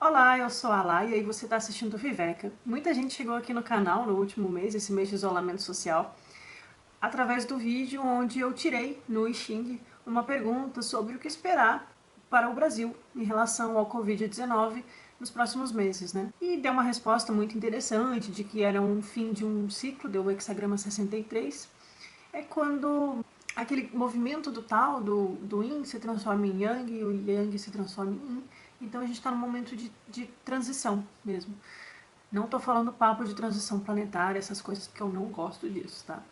Olá, eu sou a Laia e você está assistindo o Viveca. Muita gente chegou aqui no canal no último mês, esse mês de isolamento social, através do vídeo onde eu tirei no Xing uma pergunta sobre o que esperar para o Brasil em relação ao Covid-19 nos próximos meses, né? E deu uma resposta muito interessante de que era um fim de um ciclo, deu o hexagrama 63. É quando aquele movimento do tal, do Yin se transforma em Yang e o Yang se transforma em Yin. Então a gente está num momento de transição mesmo. Não estou falando papo de transição planetária, essas coisas, porque eu não gosto disso, tá?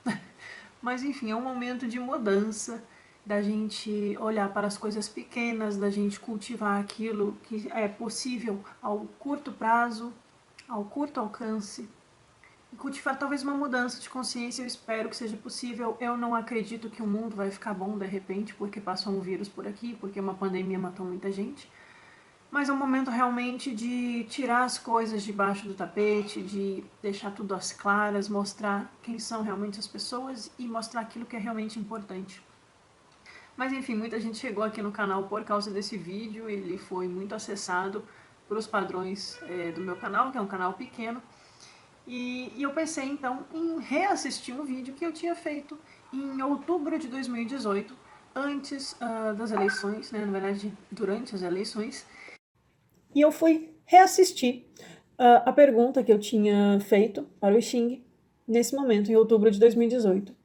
Mas enfim, é um momento de mudança, da gente olhar para as coisas pequenas, da gente cultivar aquilo que é possível ao curto prazo, ao curto alcance, e cultivar talvez uma mudança de consciência. Eu espero que seja possível. Eu não acredito que o mundo vai ficar bom de repente porque passou um vírus por aqui, porque uma pandemia matou muita gente. Mas é um momento realmente de tirar as coisas debaixo do tapete, de deixar tudo às claras, mostrar quem são realmente as pessoas e mostrar aquilo que é realmente importante. Mas enfim, muita gente chegou aqui no canal por causa desse vídeo, ele foi muito acessado para os padrões do meu canal, que é um canal pequeno. E eu pensei então em reassistir um vídeo que eu tinha feito em outubro de 2018, antes das eleições, né, na verdade durante as eleições. E eu fui reassistir a pergunta que eu tinha feito para o Xing nesse momento, em outubro de 2018.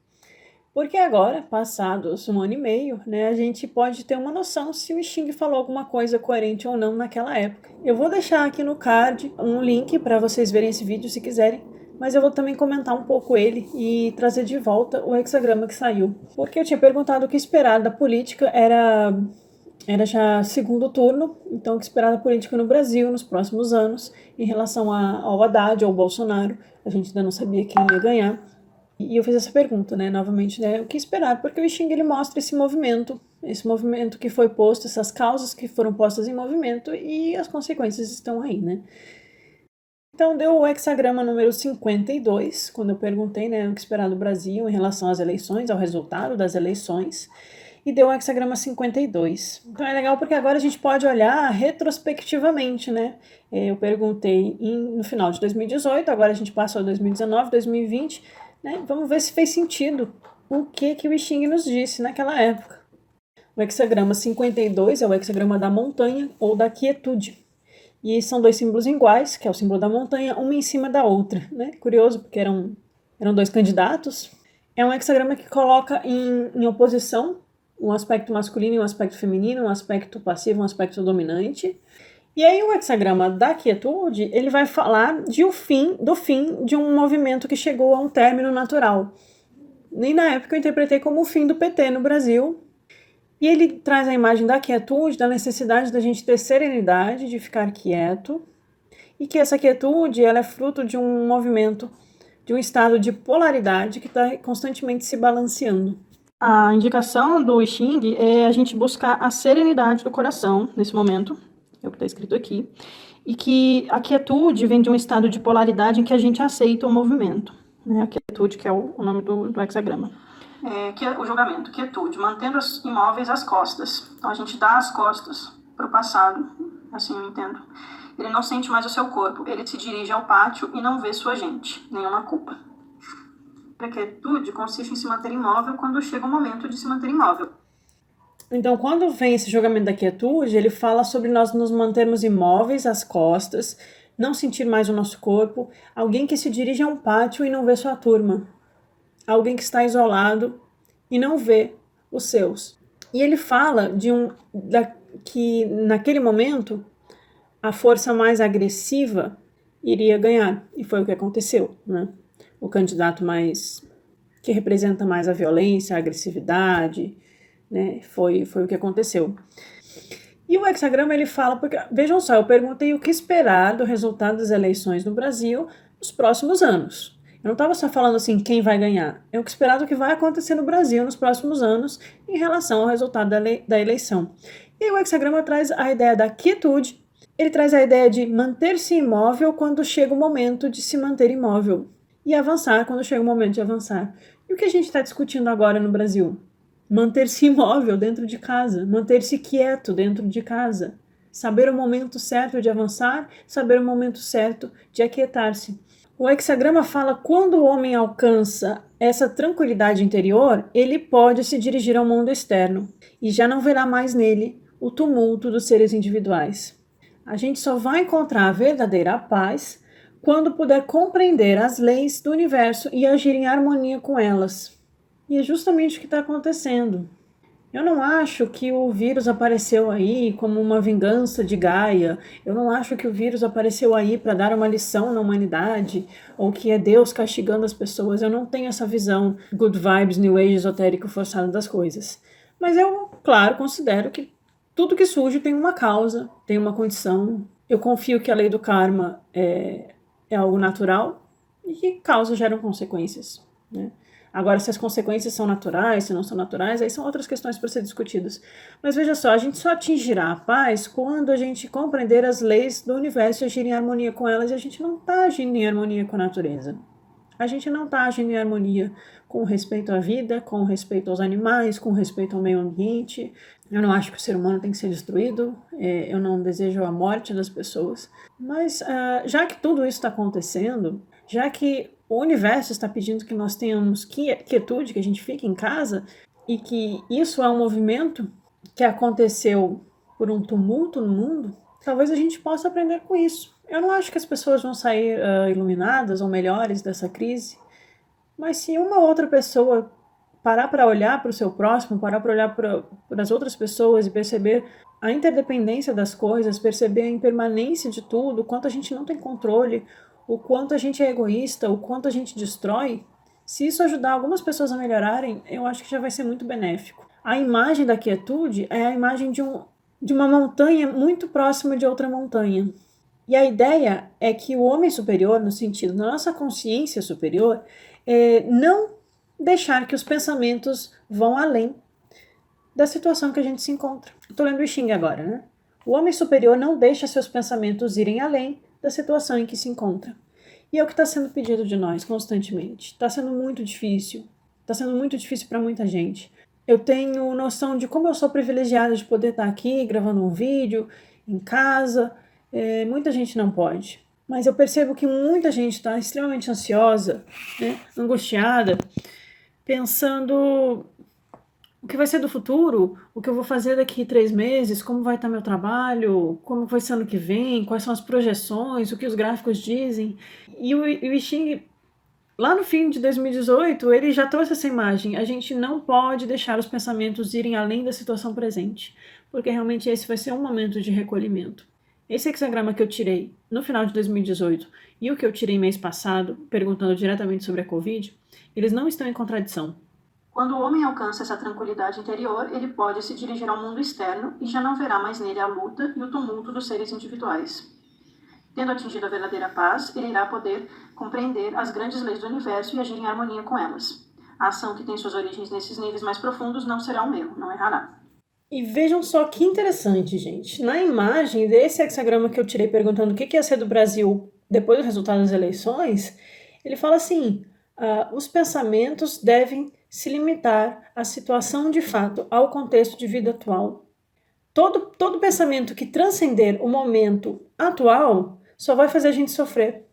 Porque agora, passados um ano e meio, né, a gente pode ter uma noção se o Xing falou alguma coisa coerente ou não naquela época. Eu vou deixar aqui no card um link para vocês verem esse vídeo se quiserem, mas eu vou também comentar um pouco ele e trazer de volta o hexagrama que saiu. Porque eu tinha perguntado o que esperar da política, era já segundo turno, então o que esperar da política no Brasil nos próximos anos em relação ao Haddad ou ao Bolsonaro. A gente ainda não sabia quem ia ganhar. E eu fiz essa pergunta, né, novamente, né, o que esperar? Porque o Xing ele mostra esse movimento que foi posto, essas causas que foram postas em movimento e as consequências estão aí, né. Então deu o hexagrama número 52, quando eu perguntei, né, o que esperar do Brasil em relação às eleições, ao resultado das eleições, e deu o hexagrama 52. Então é legal porque agora a gente pode olhar retrospectivamente, né? Eu perguntei no final de 2018, agora a gente passou 2019, 2020, né? Vamos ver se fez sentido o que o Xing nos disse naquela época. O hexagrama 52 é o hexagrama da montanha ou da quietude. E são dois símbolos iguais, que é o símbolo da montanha, uma em cima da outra, né? Curioso, porque eram dois candidatos. É um hexagrama que coloca em oposição um aspecto masculino e um aspecto feminino, um aspecto passivo, um aspecto dominante. E aí o hexagrama da quietude, ele vai falar do fim de um movimento que chegou a um término natural. E na época eu interpretei como o fim do PT no Brasil. E ele traz a imagem da quietude, da necessidade da gente ter serenidade, de ficar quieto, e que essa quietude ela é fruto de um movimento, de um estado de polaridade que está constantemente se balanceando. A indicação do Xing é a gente buscar a serenidade do coração nesse momento, é o que está escrito aqui, e que a quietude vem de um estado de polaridade em que a gente aceita o movimento, né? A quietude, que é o nome do hexagrama. Que é o julgamento, quietude, mantendo os imóveis às costas. Então a gente dá as costas para o passado, assim eu entendo. Ele não sente mais o seu corpo, ele se dirige ao pátio e não vê sua gente, nenhuma culpa. A quietude consiste em se manter imóvel quando chega o momento de se manter imóvel. Então, quando vem esse julgamento da quietude, ele fala sobre nós nos mantermos imóveis às costas, não sentir mais o nosso corpo, alguém que se dirige a um pátio e não vê sua turma, alguém que está isolado e não vê os seus. E ele fala que naquele momento a força mais agressiva iria ganhar, e foi o que aconteceu, né? O candidato que representa mais a violência, a agressividade, né? Foi o que aconteceu. E o hexagrama ele fala, porque vejam só, eu perguntei o que esperar do resultado das eleições no Brasil nos próximos anos. Eu não estava só falando assim quem vai ganhar, é o que esperar do que vai acontecer no Brasil nos próximos anos em relação ao resultado da eleição. E aí o hexagrama traz a ideia da quietude, ele traz a ideia de manter-se imóvel quando chega o momento de se manter imóvel e avançar quando chega o momento de avançar. E o que a gente está discutindo agora no Brasil? Manter-se imóvel dentro de casa, manter-se quieto dentro de casa. Saber o momento certo de avançar, saber o momento certo de aquietar-se. O hexagrama fala quando o homem alcança essa tranquilidade interior, ele pode se dirigir ao mundo externo e já não verá mais nele o tumulto dos seres individuais. A gente só vai encontrar a verdadeira paz quando puder compreender as leis do universo e agir em harmonia com elas. E é justamente o que está acontecendo. Eu não acho que o vírus apareceu aí como uma vingança de Gaia. Eu não acho que o vírus apareceu aí para dar uma lição na humanidade ou que é Deus castigando as pessoas. Eu não tenho essa visão good vibes, new age, esotérico forçado das coisas. Mas eu, claro, considero que tudo que surge tem uma causa, tem uma condição. Eu confio que a lei do karma é algo natural e que causas geram consequências, né? Agora, se as consequências são naturais, se não são naturais, aí são outras questões para ser discutidas. Mas veja só, a gente só atingirá a paz quando a gente compreender as leis do universo e agir em harmonia com elas, e a gente não está agindo em harmonia com a natureza. A gente não está agindo em harmonia com respeito à vida, com respeito aos animais, com respeito ao meio ambiente. Eu não acho que o ser humano tem que ser destruído, eu não desejo a morte das pessoas. Mas já que tudo isso está acontecendo, já que o universo está pedindo que nós tenhamos quietude, que a gente fique em casa, e que isso é um movimento que aconteceu por um tumulto no mundo, talvez a gente possa aprender com isso. Eu não acho que as pessoas vão sair iluminadas ou melhores dessa crise, mas se uma outra pessoa parar para olhar para o seu próximo, parar para olhar para as outras pessoas e perceber a interdependência das coisas, perceber a impermanência de tudo, o quanto a gente não tem controle, o quanto a gente é egoísta, o quanto a gente destrói, se isso ajudar algumas pessoas a melhorarem, eu acho que já vai ser muito benéfico. A imagem da quietude é a imagem de uma montanha muito próxima de outra montanha. E a ideia é que o homem superior, no sentido da nossa consciência superior, não deixar que os pensamentos vão além da situação que a gente se encontra. Estou lendo o I Ching agora, né? O homem superior não deixa seus pensamentos irem além da situação em que se encontra. E é o que está sendo pedido de nós constantemente. Está sendo muito difícil. Está sendo muito difícil para muita gente. Eu tenho noção de como eu sou privilegiada de poder estar aqui gravando um vídeo, em casa. Muita gente não pode. Mas eu percebo que muita gente está extremamente ansiosa, né, angustiada, pensando o que vai ser do futuro, o que eu vou fazer daqui 3 meses, como vai estar meu trabalho, como vai ser ano que vem, quais são as projeções, o que os gráficos dizem. E o I Ching, lá no fim de 2018, ele já trouxe essa imagem. A gente não pode deixar os pensamentos irem além da situação presente, porque realmente esse vai ser um momento de recolhimento. Esse hexagrama que eu tirei no final de 2018 e o que eu tirei mês passado, perguntando diretamente sobre a Covid, eles não estão em contradição. Quando o homem alcança essa tranquilidade interior, ele pode se dirigir ao mundo externo e já não verá mais nele a luta e o tumulto dos seres individuais. Tendo atingido a verdadeira paz, ele irá poder compreender as grandes leis do universo e agir em harmonia com elas. A ação que tem suas origens nesses níveis mais profundos não será um erro, não errará. E vejam só que interessante, gente. Na imagem desse hexagrama que eu tirei perguntando o que ia ser do Brasil depois do resultado das eleições, ele fala assim, os pensamentos devem se limitar à situação de fato, ao contexto de vida atual. Todo pensamento que transcender o momento atual só vai fazer a gente sofrer.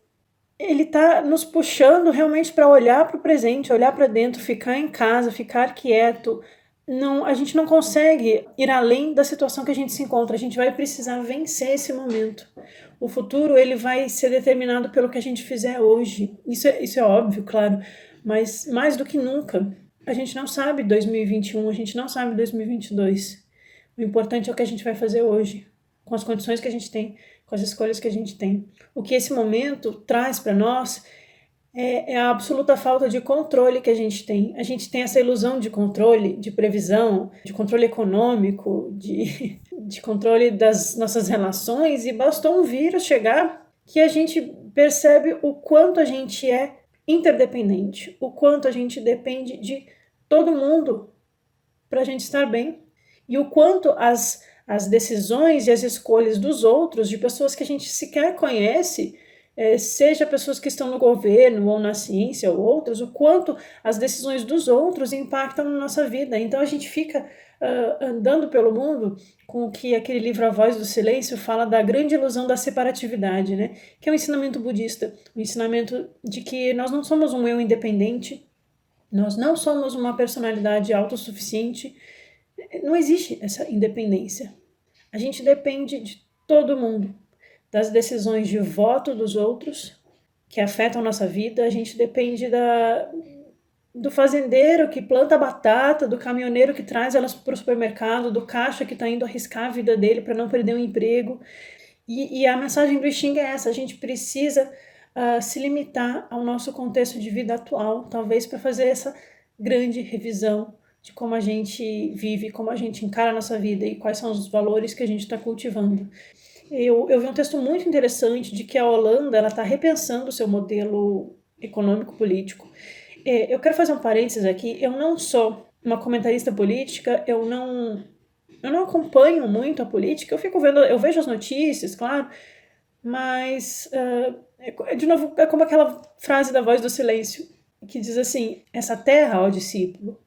Ele está nos puxando realmente para olhar para o presente, olhar para dentro, ficar em casa, ficar quieto. Não, a gente não consegue ir além da situação que a gente se encontra. A gente vai precisar vencer esse momento. O futuro ele vai ser determinado pelo que a gente fizer hoje. Isso é óbvio, claro, mas mais do que nunca, a gente não sabe 2021, a gente não sabe 2022. O importante é o que a gente vai fazer hoje, com as condições que a gente tem, com as escolhas que a gente tem. O que esse momento traz para nós é a absoluta falta de controle que a gente tem. A gente tem essa ilusão de controle, de previsão, de controle econômico, de controle das nossas relações, e bastou um vírus chegar que a gente percebe o quanto a gente é interdependente, o quanto a gente depende de todo mundo para a gente estar bem, e o quanto as decisões e as escolhas dos outros, de pessoas que a gente sequer conhece, seja pessoas que estão no governo ou na ciência ou outras, o quanto as decisões dos outros impactam na nossa vida. Então a gente fica andando pelo mundo com o que aquele livro A Voz do Silêncio fala da grande ilusão da separatividade, né? Que é um ensinamento budista, um ensinamento de que nós não somos um eu independente, nós não somos uma personalidade autossuficiente, não existe essa independência. A gente depende de todo mundo, das decisões de voto dos outros que afetam a nossa vida, a gente depende do fazendeiro que planta a batata, do caminhoneiro que traz elas para o supermercado, do caixa que está indo arriscar a vida dele para não perder o emprego. E a mensagem do I Ching é essa: a gente precisa se limitar ao nosso contexto de vida atual, talvez para fazer essa grande revisão de como a gente vive, como a gente encara a nossa vida e quais são os valores que a gente está cultivando. Eu vi um texto muito interessante de que a Holanda está repensando o seu modelo econômico-político. Eu quero fazer um parênteses aqui. Eu não sou uma comentarista política, eu não acompanho muito a política. Eu vejo as notícias, claro, mas, de novo, é como aquela frase da Voz do Silêncio, que diz assim: essa terra, ó discípulo,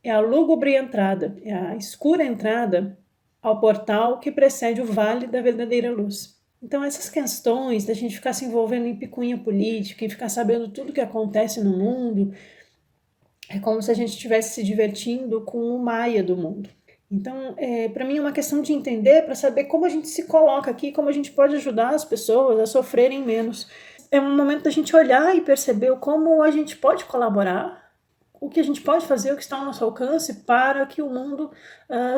é a lúgubre entrada, é a escura entrada ao portal que precede o vale da verdadeira luz. Então, essas questões da gente ficar se envolvendo em picuinha política, em ficar sabendo tudo que acontece no mundo, é como se a gente estivesse se divertindo com o Maia do mundo. Então, para mim é uma questão de entender, para saber como a gente se coloca aqui, como a gente pode ajudar as pessoas a sofrerem menos. É um momento da gente olhar e perceber como a gente pode colaborar, o que a gente pode fazer, o que está ao nosso alcance para que o mundo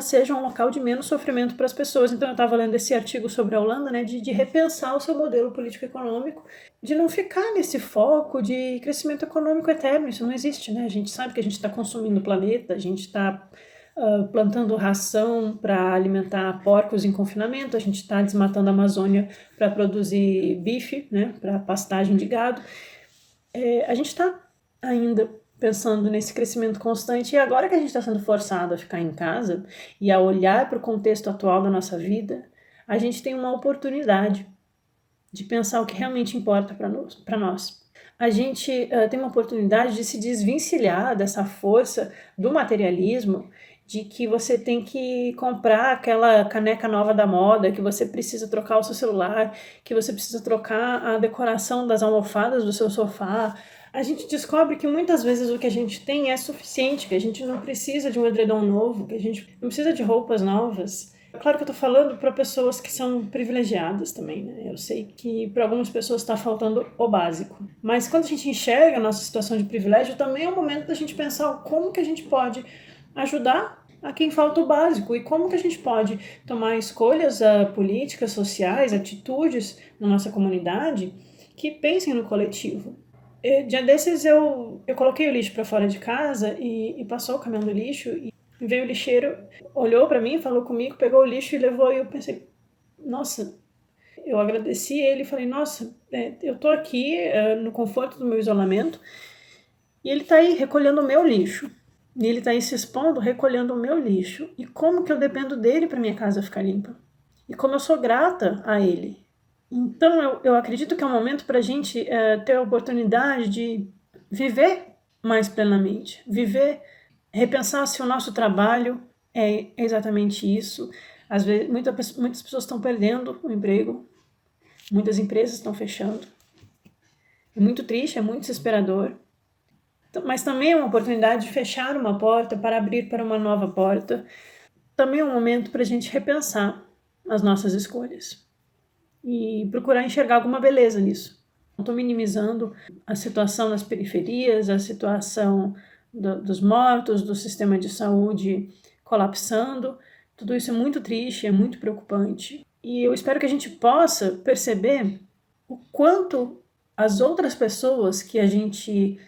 seja um local de menos sofrimento para as pessoas. Então eu estava lendo esse artigo sobre a Holanda, né, de repensar o seu modelo político-econômico, de não ficar nesse foco de crescimento econômico eterno. Isso não existe, né? A gente sabe que a gente está consumindo o planeta, a gente está plantando ração para alimentar porcos em confinamento, a gente está desmatando a Amazônia para produzir bife, né, para pastagem de gado. A gente está ainda pensando nesse crescimento constante, e agora que a gente está sendo forçado a ficar em casa e a olhar para o contexto atual da nossa vida, a gente tem uma oportunidade de pensar o que realmente importa para nós. A gente tem uma oportunidade de se desvencilhar dessa força do materialismo, de que você tem que comprar aquela caneca nova da moda, que você precisa trocar o seu celular, que você precisa trocar a decoração das almofadas do seu sofá. A gente descobre que muitas vezes o que a gente tem é suficiente, que a gente não precisa de um edredom novo, que a gente não precisa de roupas novas. Claro que eu estou falando para pessoas que são privilegiadas também, né? Eu sei que para algumas pessoas está faltando o básico. Mas quando a gente enxerga a nossa situação de privilégio, também é o momento da gente pensar como que a gente pode ajudar a quem falta o básico e como que a gente pode tomar escolhas políticas, sociais, atitudes na nossa comunidade que pensem no coletivo. Dia desses eu coloquei o lixo para fora de casa e passou o caminhão do lixo e veio o lixeiro, olhou para mim, falou comigo, pegou o lixo e levou, e eu pensei, nossa, eu agradeci ele e falei, nossa, eu tô aqui no conforto do meu isolamento e ele tá aí recolhendo o meu lixo. E ele tá aí se expondo, recolhendo o meu lixo. E como que eu dependo dele para minha casa ficar limpa? E como eu sou grata a ele. Então eu acredito que é um momento para a gente ter a oportunidade de viver mais plenamente. Viver, repensar se o nosso trabalho é exatamente isso. Às vezes, muitas pessoas estão perdendo o emprego. Muitas empresas estão fechando. É muito triste, é muito desesperador. Mas também é uma oportunidade de fechar uma porta para abrir para uma nova porta. Também é um momento para a gente repensar as nossas escolhas e procurar enxergar alguma beleza nisso. Não estou minimizando a situação nas periferias, a situação dos mortos, do sistema de saúde colapsando. Tudo isso é muito triste, é muito preocupante. E eu espero que a gente possa perceber o quanto as outras pessoas que a gente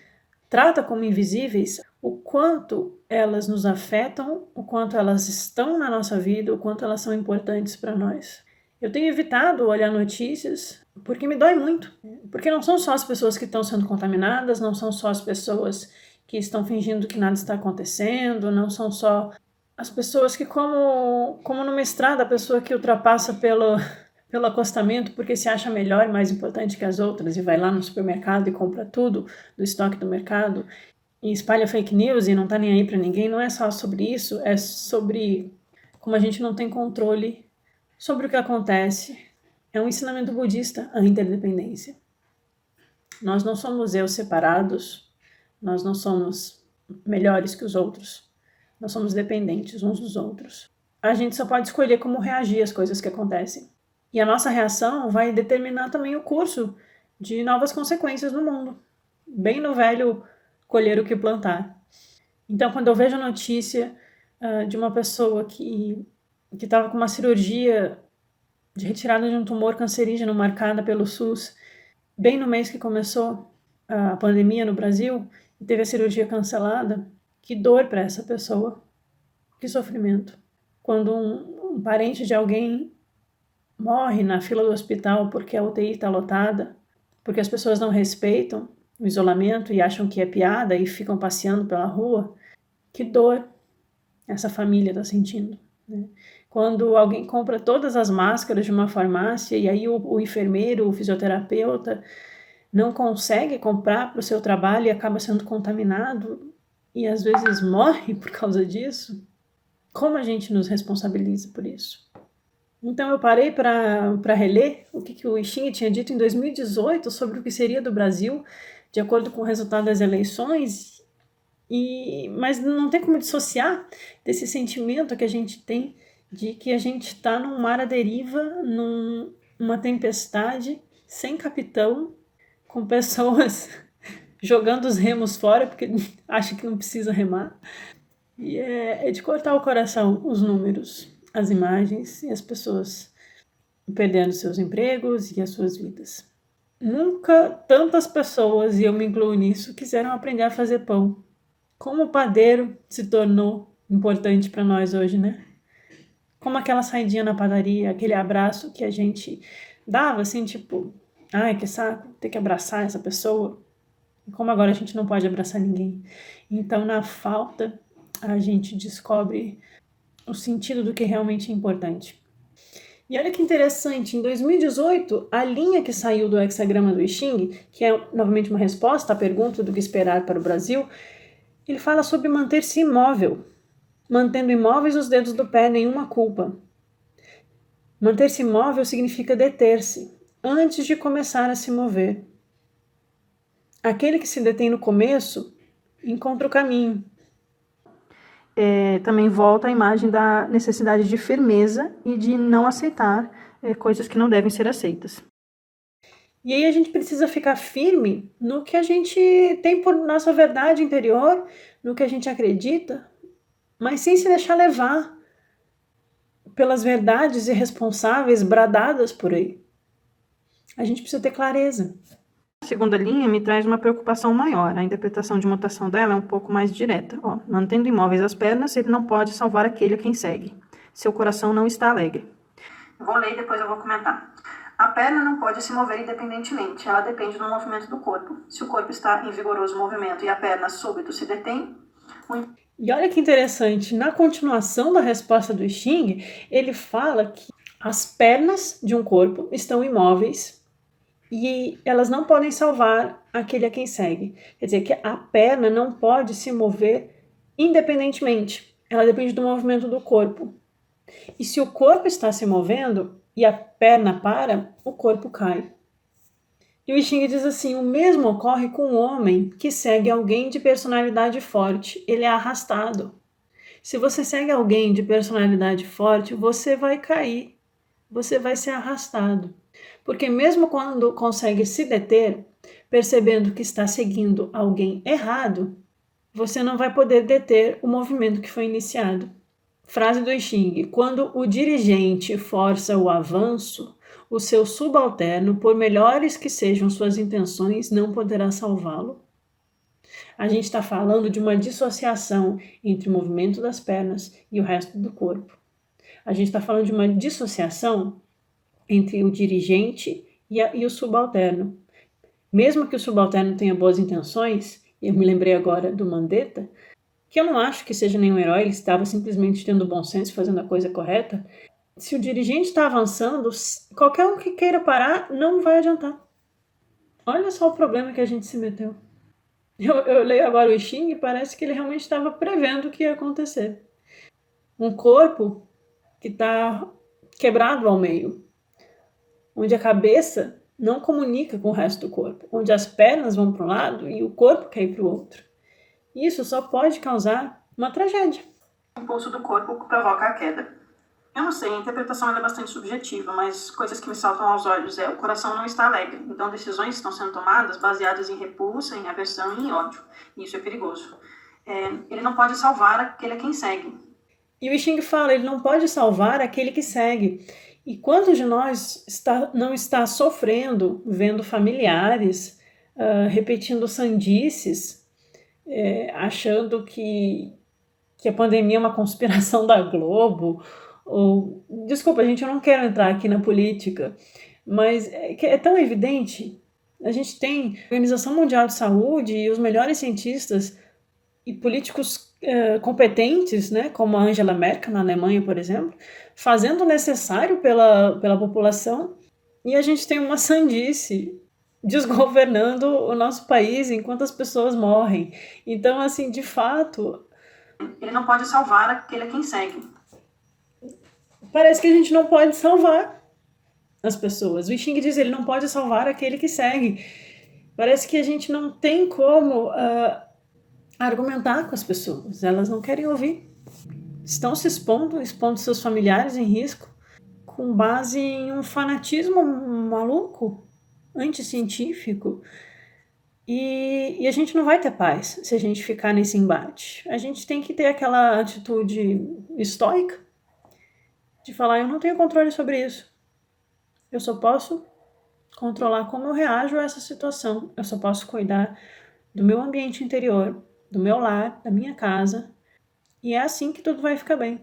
trata como invisíveis, o quanto elas nos afetam, o quanto elas estão na nossa vida, o quanto elas são importantes para nós. Eu tenho evitado olhar notícias porque me dói muito, porque não são só as pessoas que estão sendo contaminadas, não são só as pessoas que estão fingindo que nada está acontecendo, não são só as pessoas que, como numa estrada, a pessoa que ultrapassa pelo acostamento porque se acha melhor e mais importante que as outras e vai lá no supermercado e compra tudo do estoque do mercado. e espalha fake news e não tá nem aí para ninguém, não é só sobre isso, é sobre como a gente não tem controle sobre o que acontece. É um ensinamento budista a interdependência. Nós não somos eu separados, nós não somos melhores que os outros, nós somos dependentes uns dos outros. A gente só pode escolher como reagir às coisas que acontecem. E a nossa reação vai determinar também o curso de novas consequências no mundo. Bem no velho colher o que plantar. Então, quando eu vejo a notícia de uma pessoa que estava com uma cirurgia de retirada de um tumor cancerígeno marcada pelo SUS, bem no mês que começou a pandemia no Brasil, e teve a cirurgia cancelada, que dor para essa pessoa, que sofrimento. Quando um parente de alguém morre na fila do hospital porque a UTI está lotada, porque as pessoas não respeitam o isolamento e acham que é piada e ficam passeando pela rua, que dor essa família está sentindo, né? Quando alguém compra todas as máscaras de uma farmácia e aí o enfermeiro, o fisioterapeuta não consegue comprar para o seu trabalho e acaba sendo contaminado e às vezes morre por causa disso, como a gente nos responsabiliza por isso? Então eu parei para reler o que o Xing tinha dito em 2018 sobre o que seria do Brasil, de acordo com o resultado das eleições, mas não tem como dissociar desse sentimento que a gente tem de que a gente está num mar à deriva, numa tempestade, sem capitão, com pessoas jogando os remos fora porque acha que não precisa remar. E é de cortar o coração os números, as imagens e as pessoas perdendo seus empregos e as suas vidas. Nunca tantas pessoas, e eu me incluo nisso, quiseram aprender a fazer pão. Como o padeiro se tornou importante para nós hoje, né? Como aquela saidinha na padaria, aquele abraço que a gente dava, assim, tipo, ai, que saco, ter que abraçar essa pessoa. Como agora a gente não pode abraçar ninguém. Então, na falta, a gente descobre o sentido do que realmente é importante. E olha que interessante, em 2018, a linha que saiu do hexagrama do I Ching, que é novamente uma resposta à pergunta do que esperar para o Brasil, ele fala sobre manter-se imóvel, mantendo imóveis os dedos do pé, nenhuma culpa. Manter-se imóvel significa deter-se, antes de começar a se mover. Aquele que se detém no começo encontra o caminho. Também volta a imagem da necessidade de firmeza e de não aceitar coisas que não devem ser aceitas. E aí a gente precisa ficar firme no que a gente tem por nossa verdade interior, no que a gente acredita, mas sem se deixar levar pelas verdades irresponsáveis bradadas por aí. A gente precisa ter clareza. A segunda linha me traz uma preocupação maior. A interpretação de mutação dela é um pouco mais direta. Mantendo imóveis as pernas, ele não pode salvar aquele a quem segue. Seu coração não está alegre. Vou ler e depois eu vou comentar. A perna não pode se mover independentemente. Ela depende do movimento do corpo. Se o corpo está em vigoroso movimento e a perna súbito se detém... E olha que interessante, na continuação da resposta do Xing, ele fala que as pernas de um corpo estão imóveis e elas não podem salvar aquele a quem segue. Quer dizer que a perna não pode se mover independentemente. Ela depende do movimento do corpo. E se o corpo está se movendo e a perna para, o corpo cai. E o I Ching diz assim, o mesmo ocorre com o homem que segue alguém de personalidade forte. Ele é arrastado. Se você segue alguém de personalidade forte, você vai cair. Você vai ser arrastado. Porque mesmo quando consegue se deter, percebendo que está seguindo alguém errado, você não vai poder deter o movimento que foi iniciado. Frase do I Ching, quando o dirigente força o avanço, o seu subalterno, por melhores que sejam suas intenções, não poderá salvá-lo. A gente está falando de uma dissociação entre o movimento das pernas e o resto do corpo. A gente está falando de uma dissociação entre o dirigente e o subalterno. Mesmo que o subalterno tenha boas intenções, eu me lembrei agora do Mandetta, que eu não acho que seja nenhum herói, ele estava simplesmente tendo bom senso, fazendo a coisa correta. Se o dirigente está avançando, qualquer um que queira parar não vai adiantar. Olha só o problema que a gente se meteu. Eu leio agora o I Ching e parece que ele realmente estava prevendo o que ia acontecer. Um corpo que está quebrado ao meio, onde a cabeça não comunica com o resto do corpo, onde as pernas vão para um lado e o corpo quer ir para o outro. Isso só pode causar uma tragédia. O impulso do corpo provoca a queda. Eu não sei, a interpretação é bastante subjetiva, mas coisas que me saltam aos olhos o coração não está alegre, então decisões estão sendo tomadas baseadas em repulsa, em aversão e em ódio. E isso é perigoso. Ele não pode salvar aquele a quem segue. E o I Ching fala, ele não pode salvar aquele que segue. E quantos de nós não está sofrendo, vendo familiares repetindo sandices, achando que a pandemia é uma conspiração da Globo? Ou, desculpa, gente, eu não quero entrar aqui na política, mas é tão evidente. A gente tem a Organização Mundial de Saúde e os melhores cientistas e políticos competentes, né, como a Angela Merkel na Alemanha, por exemplo, fazendo o necessário pela população, e a gente tem uma sandice desgovernando o nosso país enquanto as pessoas morrem. Então, assim, de fato, ele não pode salvar aquele a quem segue. Parece que a gente não pode salvar as pessoas. O I Ching diz que ele não pode salvar aquele que segue. Parece que a gente não tem como argumentar com as pessoas. Elas não querem ouvir. Estão se expondo seus familiares em risco, com base em um fanatismo maluco, anticientífico. E a gente não vai ter paz se a gente ficar nesse embate. A gente tem que ter aquela atitude estoica de falar, eu não tenho controle sobre isso. Eu só posso controlar como eu reajo a essa situação. Eu só posso cuidar do meu ambiente interior, do meu lar, da minha casa. E é assim que tudo vai ficar bem.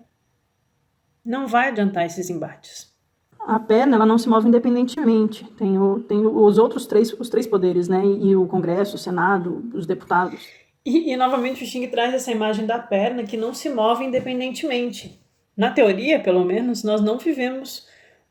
Não vai adiantar esses embates. A perna, ela não se move independentemente. Tem os outros os três poderes, né? E o Congresso, o Senado, os deputados. E novamente o Ching traz essa imagem da perna que não se move independentemente. Na teoria, pelo menos, nós não vivemos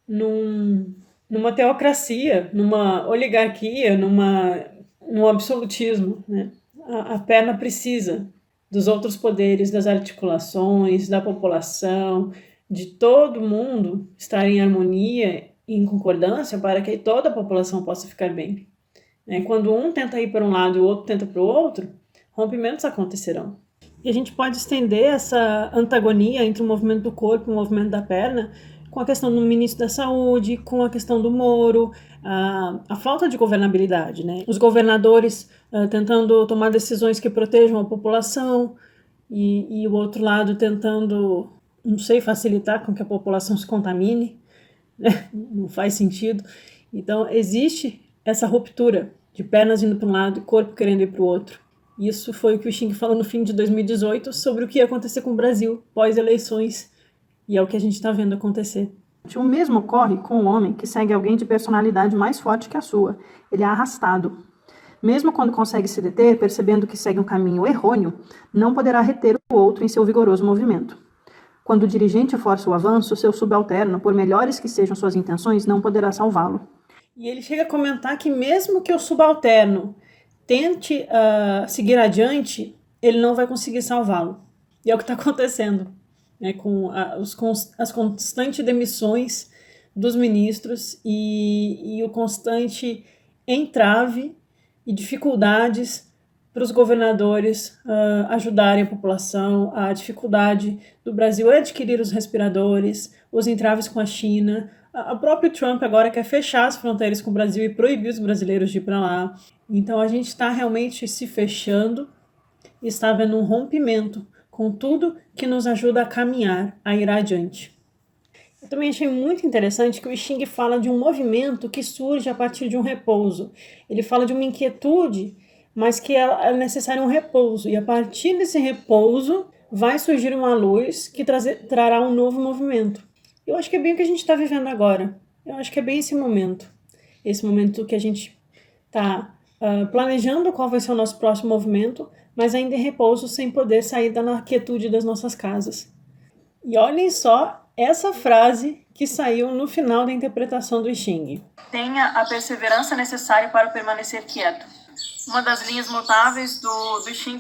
numa teocracia, numa oligarquia, num absolutismo, né? A perna precisa dos outros poderes, das articulações, da população, de todo mundo estar em harmonia e em concordância para que toda a população possa ficar bem. Quando um tenta ir para um lado e o outro tenta para o outro, rompimentos acontecerão. E a gente pode estender essa antagonia entre o movimento do corpo e o movimento da perna com a questão do ministro da Saúde, com a questão do Moro, a falta de governabilidade, né? Os governadores tentando tomar decisões que protejam a população e o outro lado tentando, não sei, facilitar com que a população se contamine, né? Não faz sentido. Então, existe essa ruptura de pernas indo para um lado e corpo querendo ir para o outro. Isso foi o que o Ching falou no fim de 2018 sobre o que ia acontecer com o Brasil pós-eleições, e é o que a gente está vendo acontecer. O mesmo ocorre com o homem que segue alguém de personalidade mais forte que a sua. Ele é arrastado. Mesmo quando consegue se deter, percebendo que segue um caminho errôneo, não poderá reter o outro em seu vigoroso movimento. Quando o dirigente força o avanço, seu subalterno, por melhores que sejam suas intenções, não poderá salvá-lo. E ele chega a comentar que mesmo que o subalterno tente seguir adiante, ele não vai conseguir salvá-lo. E é o que está acontecendo, né, com as constantes demissões dos ministros e o constante entrave e dificuldades para os governadores ajudarem a população, a dificuldade do Brasil a adquirir os respiradores, os entraves com a China. O próprio Trump agora quer fechar as fronteiras com o Brasil e proibir os brasileiros de ir para lá. Então a gente está realmente se fechando e está havendo um rompimento com tudo que nos ajuda a caminhar, a ir adiante. Eu também achei muito interessante que o I Ching fala de um movimento que surge a partir de um repouso. Ele fala de uma inquietude, mas que é necessário um repouso. E a partir desse repouso vai surgir uma luz que trará um novo movimento. Eu acho que é bem o que a gente está vivendo agora. Eu acho que é bem esse momento que a gente está planejando qual vai ser o nosso próximo movimento, mas ainda em repouso, sem poder sair da quietude das nossas casas. E olhem só essa frase que saiu no final da interpretação do I Ching. Tenha a perseverança necessária para permanecer quieto. Uma das linhas mutáveis do Xing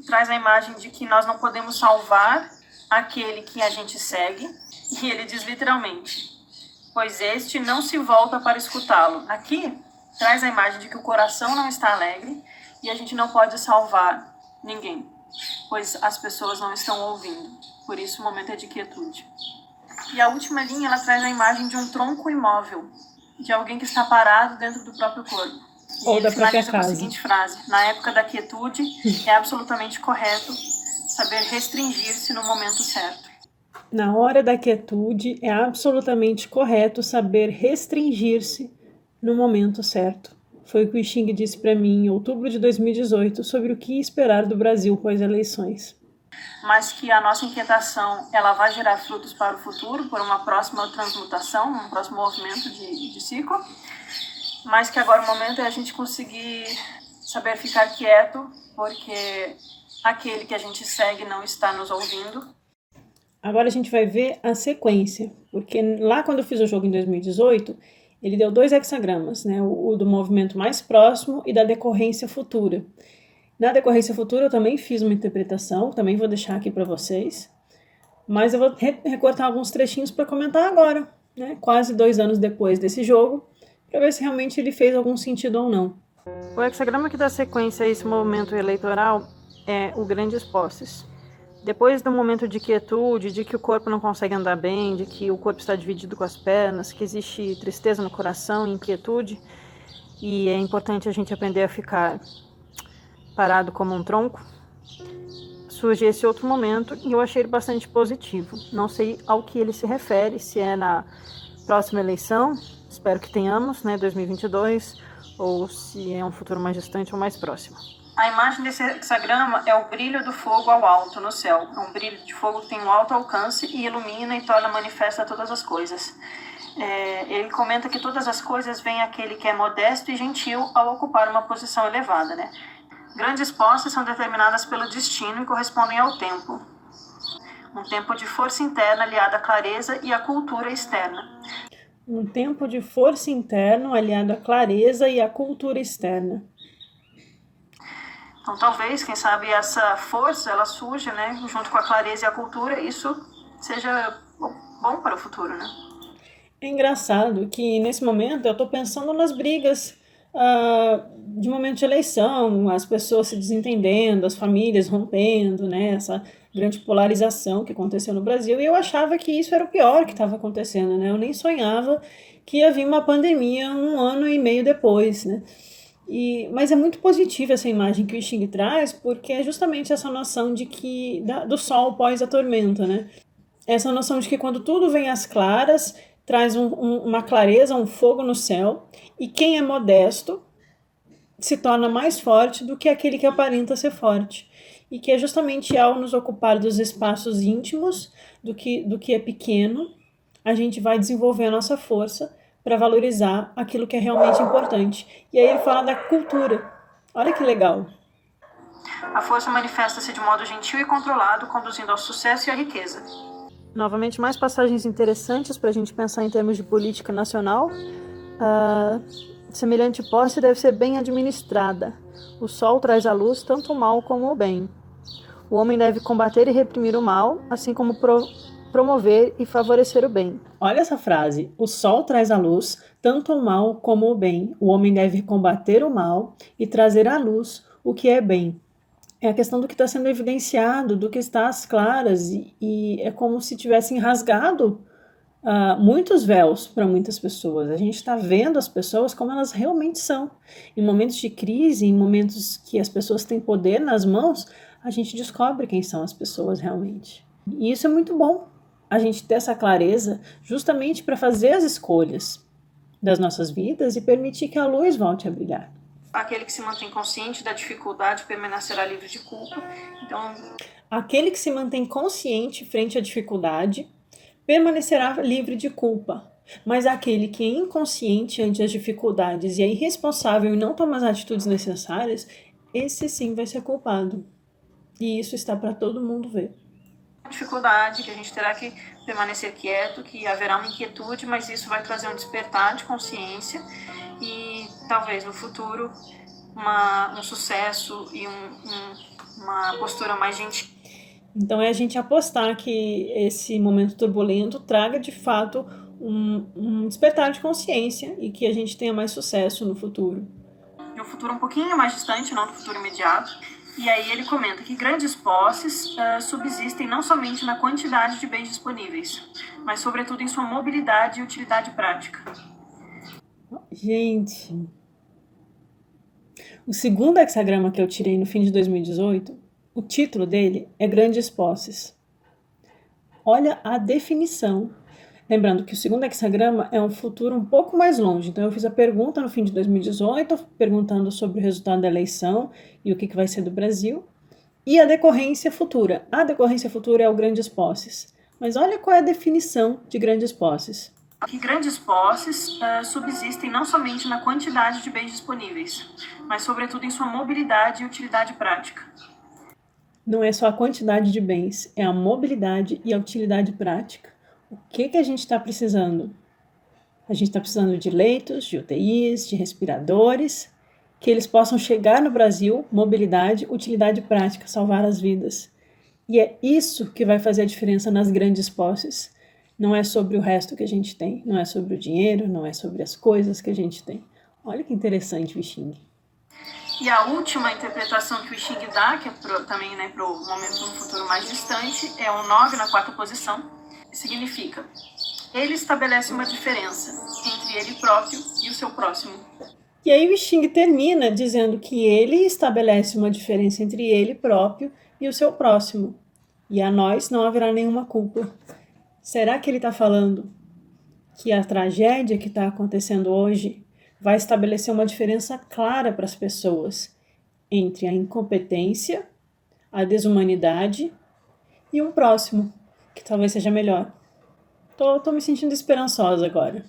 traz a imagem de que nós não podemos salvar aquele que a gente segue, e ele diz literalmente, pois este não se volta para escutá-lo. Aqui traz a imagem de que o coração não está alegre e a gente não pode salvar ninguém, pois as pessoas não estão ouvindo. Por isso o momento é de quietude. E a última linha, ela traz a imagem de um tronco imóvel, de alguém que está parado dentro do próprio corpo. Ou da própria casa. Com a seguinte frase, na época da quietude, é absolutamente correto saber restringir-se no momento certo. Na hora da quietude, é absolutamente correto saber restringir-se no momento certo. Foi o que o Xing disse para mim em outubro de 2018 sobre o que esperar do Brasil pós-eleições. Mas que a nossa inquietação ela vai gerar frutos para o futuro, por uma próxima transmutação, um próximo movimento de ciclo, mas que agora o momento é a gente conseguir saber ficar quieto, porque aquele que a gente segue não está nos ouvindo. Agora a gente vai ver a sequência, porque lá quando eu fiz o jogo em 2018, ele deu 2 hexagramas, né? O do movimento mais próximo e da decorrência futura. Na decorrência futura eu também fiz uma interpretação, também vou deixar aqui para vocês, mas eu vou recortar alguns trechinhos para comentar agora, né? Quase 2 anos depois desse jogo, para ver se realmente ele fez algum sentido ou não. O hexagrama que dá sequência a esse movimento eleitoral é o Grandes Posses. Depois do momento de quietude, de que o corpo não consegue andar bem, de que o corpo está dividido com as pernas, que existe tristeza no coração e inquietude, e é importante a gente aprender a ficar parado como um tronco, surge esse outro momento e eu achei ele bastante positivo. Não sei ao que ele se refere, se é na próxima eleição, espero que tenhamos, né, 2022, ou se é um futuro mais distante ou mais próximo. A imagem desse hexagrama é o brilho do fogo ao alto no céu. É um brilho de fogo que tem um alto alcance e ilumina e torna manifesta todas as coisas. Ele comenta que todas as coisas vêm àquele que é modesto e gentil ao ocupar uma posição elevada, né? Grandes posses são determinadas pelo destino e correspondem ao tempo. Um tempo de força interna aliada à clareza e à cultura externa. Um tempo de força interna aliado à clareza e à cultura externa. Então, talvez, quem sabe, essa força, ela surge, né, junto com a clareza e a cultura, isso seja bom para o futuro, né? É engraçado que, nesse momento, eu estou pensando nas brigas de momento de eleição, as pessoas se desentendendo, as famílias rompendo, né, essa grande polarização que aconteceu no Brasil, e eu achava que isso era o pior que estava acontecendo, né? Eu nem sonhava que ia vir uma pandemia 1 ano e meio depois, né? Mas é muito positiva essa imagem que o Xing traz, porque é justamente essa noção de que do sol pós a tormenta, né? Essa noção de que quando tudo vem às claras, traz uma clareza, um fogo no céu, e quem é modesto se torna mais forte do que aquele que aparenta ser forte. E que é justamente ao nos ocupar dos espaços íntimos, do que é pequeno, a gente vai desenvolver a nossa força para valorizar aquilo que é realmente importante. E aí ele fala da cultura. Olha que legal. A força manifesta-se de modo gentil e controlado, conduzindo ao sucesso e à riqueza. Novamente, mais passagens interessantes para a gente pensar em termos de política nacional. Semelhante posse deve ser bem administrada. O sol traz à luz tanto o mal como o bem. O homem deve combater e reprimir o mal, assim como promover e favorecer o bem. Olha essa frase. O sol traz à luz tanto o mal como o bem. O homem deve combater o mal e trazer à luz o que é bem. É a questão do que está sendo evidenciado, do que está às claras, e é como se tivessem rasgado muitos véus para muitas pessoas. A gente está vendo as pessoas como elas realmente são. Em momentos de crise, em momentos que as pessoas têm poder nas mãos, a gente descobre quem são as pessoas realmente. E isso é muito bom, a gente ter essa clareza justamente para fazer as escolhas das nossas vidas e permitir que a luz volte a brilhar. Aquele que se mantém consciente da dificuldade permanecerá livre de culpa. Então, aquele que se mantém consciente frente à dificuldade permanecerá livre de culpa. Mas aquele que é inconsciente ante as dificuldades e é irresponsável e não toma as atitudes necessárias, esse sim vai ser culpado. E isso está para todo mundo ver. Dificuldade, que a gente terá que permanecer quieto, que haverá uma inquietude, mas isso vai trazer um despertar de consciência e talvez no futuro um sucesso e uma postura mais gentil. Então é a gente apostar que esse momento turbulento traga de fato um despertar de consciência e que a gente tenha mais sucesso no futuro. De um futuro um pouquinho mais distante, não do futuro imediato. E aí ele comenta que grandes posses subsistem não somente na quantidade de bens disponíveis, mas sobretudo em sua mobilidade e utilidade prática. Gente, o segundo hexagrama que eu tirei no fim de 2018, o título dele é Grandes Posses. Olha a definição. Lembrando que o segundo hexagrama é um futuro um pouco mais longe. Então eu fiz a pergunta no fim de 2018, perguntando sobre o resultado da eleição e o que vai ser do Brasil. E a decorrência futura. A decorrência futura é o grandes posses. Mas olha qual é a definição de grandes posses. Que grandes posses subsistem não somente na quantidade de bens disponíveis, mas sobretudo em sua mobilidade e utilidade prática. Não é só a quantidade de bens, é a mobilidade e a utilidade prática. O que a gente está precisando? A gente está precisando de leitos, de UTIs, de respiradores, que eles possam chegar no Brasil, mobilidade, utilidade prática, salvar as vidas. E é isso que vai fazer a diferença nas grandes posses. Não é sobre o resto que a gente tem, não é sobre o dinheiro, não é sobre as coisas que a gente tem. Olha que interessante o Xing. E a última interpretação que o Xing dá, que é também para o momento no futuro mais distante, é o 9 na quarta posição. Significa, ele estabelece uma diferença entre ele próprio e o seu próximo. E aí o Xing termina dizendo que ele estabelece uma diferença entre ele próprio e o seu próximo. E a nós não haverá nenhuma culpa. Será que ele está falando que a tragédia que está acontecendo hoje vai estabelecer uma diferença clara para as pessoas entre a incompetência, a desumanidade e um próximo, que talvez seja melhor? Tô me sentindo esperançosa agora.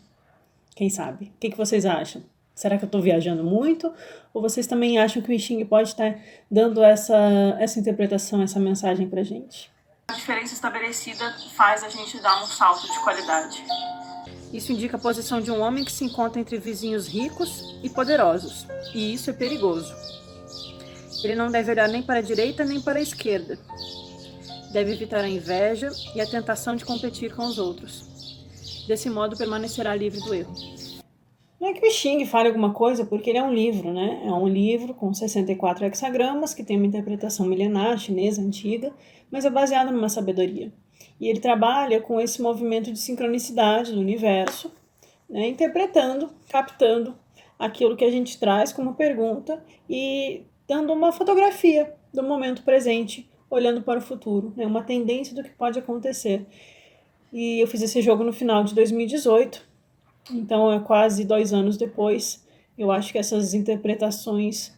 Quem sabe? O que vocês acham? Será que eu estou viajando muito? Ou vocês também acham que o I Ching pode estar dando essa interpretação, essa mensagem pra gente? A diferença estabelecida faz a gente dar um salto de qualidade. Isso indica a posição de um homem que se encontra entre vizinhos ricos e poderosos. E isso é perigoso. Ele não deve olhar nem para a direita nem para a esquerda. Deve evitar a inveja e a tentação de competir com os outros. Desse modo, permanecerá livre do erro. Não é que o Xing fale alguma coisa, porque ele é um livro, né? É um livro com 64 hexagramas, que tem uma interpretação milenar, chinesa, antiga, mas é baseado numa sabedoria. E ele trabalha com esse movimento de sincronicidade do universo, né? Interpretando, captando aquilo que a gente traz como pergunta e dando uma fotografia do momento presente, olhando para o futuro, né? Uma tendência do que pode acontecer. E eu fiz esse jogo no final de 2018, então é quase 2 anos depois. Eu acho que essas interpretações,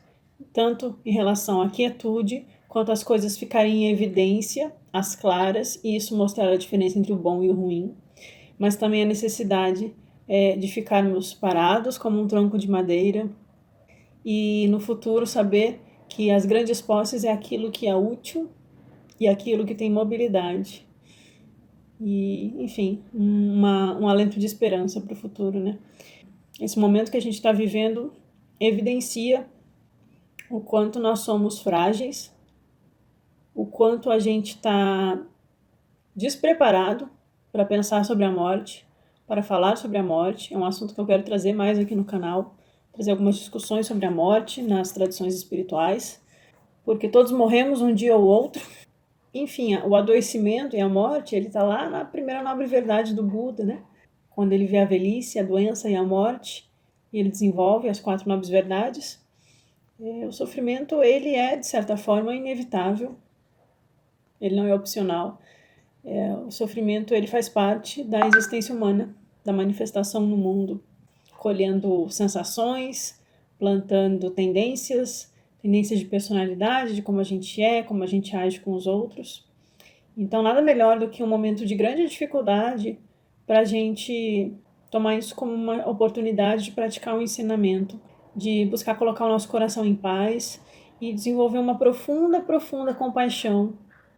tanto em relação à quietude, quanto as coisas ficarem em evidência, as claras, e isso mostrar a diferença entre o bom e o ruim, mas também a necessidade de ficarmos parados como um tronco de madeira e no futuro saber que as grandes posses é aquilo que é útil e aquilo que tem mobilidade. E, enfim, um alento de esperança para o futuro, né? Esse momento que a gente está vivendo evidencia o quanto nós somos frágeis, o quanto a gente está despreparado para pensar sobre a morte, para falar sobre a morte. É um assunto que eu quero trazer mais aqui no canal, trazer algumas discussões sobre a morte nas tradições espirituais, porque todos morremos um dia ou outro. Enfim, o adoecimento e a morte, ele está lá na primeira nobre verdade do Buda, né? Quando ele vê a velhice, a doença e a morte, e ele desenvolve as 4 nobres verdades, o sofrimento, ele é, de certa forma, inevitável, ele não é opcional. O sofrimento, ele faz parte da existência humana, da manifestação no mundo, colhendo sensações, plantando tendências de personalidade, de como a gente é, como a gente age com os outros. Então, nada melhor do que um momento de grande dificuldade para a gente tomar isso como uma oportunidade de praticar um ensinamento, de buscar colocar o nosso coração em paz e desenvolver uma profunda, profunda compaixão